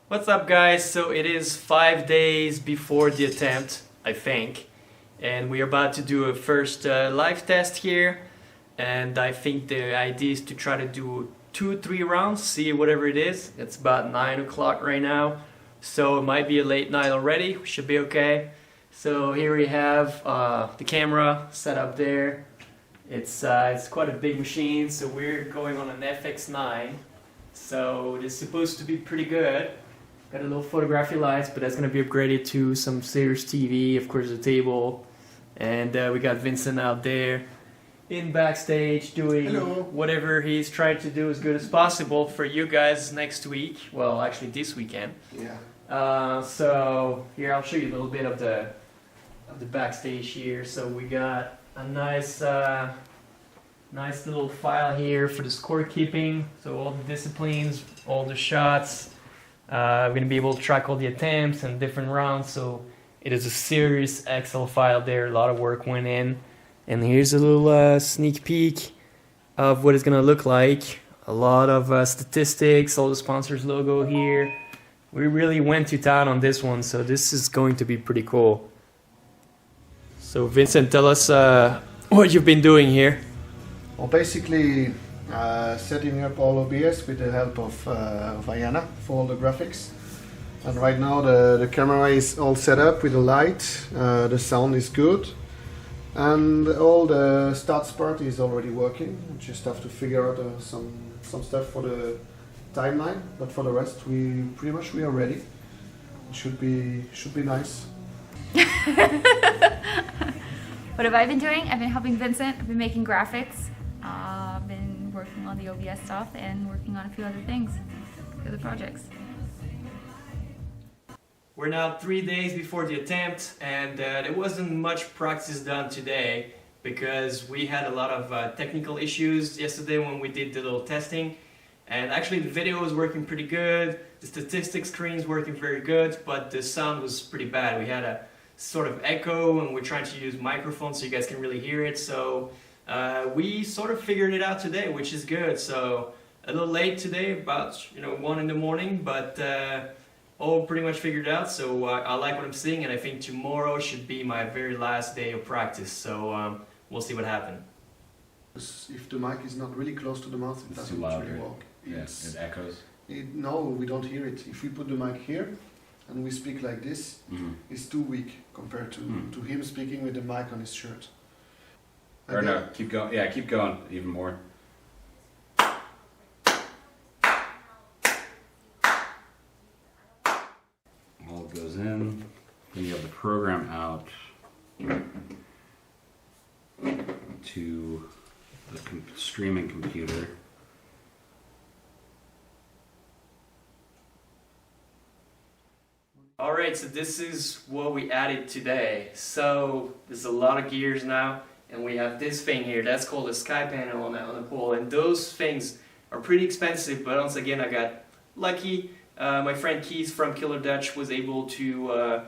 What's up, guys? So it is 5 days before the attempt, I think, and we're about to do a first live test here, and I think the idea is to try to do 2-3 rounds, see whatever it is. It's about 9 o'clock right now, so it might be a late night already. We should be okay. So here we have the camera set up there. It's quite a big machine, so we're going on an FX9. So it is supposed to be pretty good. Got a little photography lights, but that's going to be upgraded to some Series TV, of course, a table. And we got Vincent out there in backstage doing whatever he's trying to do as good as possible for you guys next week. Well, actually this weekend. Yeah. So here I'll show you a little bit of the backstage here. So we got a nice little file here for the scorekeeping. So all the disciplines, all the shots. We're going to be able to track all the attempts and different rounds, so it is a serious Excel file there. A lot of work went in. And here's a little sneak peek of what it's going to look like. A lot of statistics, all the sponsors logo here. We really went to town on this one, so this is going to be pretty cool. So Vincent, tell us what you've been doing here. Well, basically setting up all OBS with the help of Ayana for all the graphics. And right now the camera is all set up with the light, the sound is good, and all the stats part is already working. We just have to figure out some stuff for the timeline, but for the rest we are ready. It should be nice. What have I been doing? I've been helping Vincent. I've been making graphics. I've been working on the OBS stuff and working on a few other things, other projects. We're now 3 days before the attempt, and there wasn't much practice done today because we had a lot of technical issues yesterday when we did the little testing. And actually the video was working pretty good, the statistics screen's working very good, but the sound was pretty bad. We had a sort of echo, and we're trying to use microphones so you guys can really hear it. So we sort of figured it out today, which is good. So a little late today, about 1 in the morning, but all pretty much figured out. So I like what I'm seeing, and I think tomorrow should be my very last day of practice. So we'll see what happens. If the mic is not really close to the mouth, it doesn't really work. Yes, it echoes. No, we don't hear it. If we put the mic here and we speak like this, it's too weak compared to him speaking with the mic on his shirt. Or no, keep going. Yeah, keep going even more. All goes in. Then you have the program out to the streaming computer. Alright, so this is what we added today. So there's a lot of gears now, and we have this thing here, that's called a sky panel on the pole, and those things are pretty expensive, but once again I got lucky. My friend Keith from Killer Dutch was able to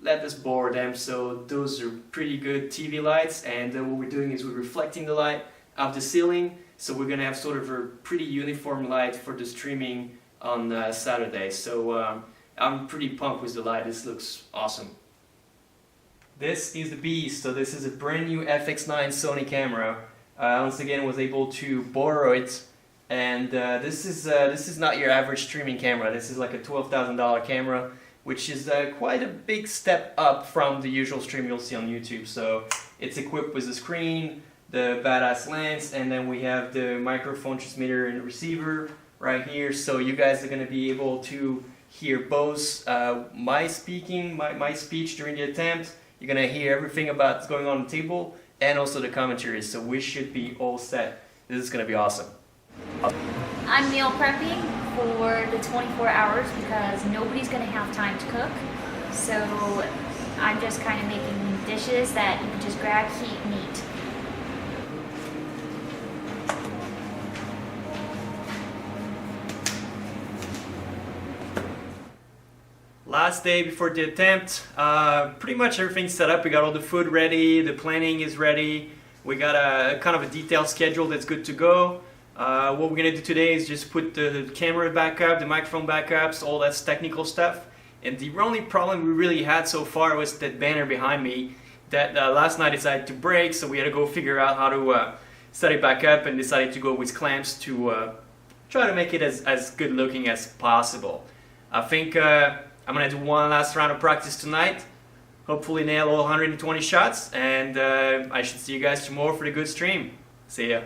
let us borrow them, so those are pretty good TV lights, and what we're doing is we're reflecting the light off the ceiling, so we're going to have sort of a pretty uniform light for the streaming on Saturday. So I'm pretty pumped with the light. This looks awesome. This is the beast. So this is a brand new FX9 Sony camera. Once again, was able to borrow it, and this is not your average streaming camera. This is like a $12,000 camera, which is quite a big step up from the usual stream you'll see on YouTube. So it's equipped with the screen, the badass lens, and then we have the microphone transmitter and receiver right here. So you guys are going to be able to hear both my speech during the attempt. You're going to hear everything about what's going on the table, and also the commentaries. So we should be all set. This is going to be awesome. I'm meal prepping for the 24 hours because nobody's going to have time to cook. So I'm just kind of making dishes that you can just grab, heat, and eat. Last day before the attempt, pretty much everything's set up. We got all the food ready, the planning is ready. We got a kind of a detailed schedule that's good to go. What we're gonna do today is just put the camera back up, the microphone back up, so all that's technical stuff. And the only problem we really had so far was that banner behind me that last night decided to break, so we had to go figure out how to set it back up, and decided to go with clamps to try to make it as good looking as possible. I think I'm gonna do one last round of practice tonight, hopefully nail all 120 shots, and I should see you guys tomorrow for the good stream. See ya.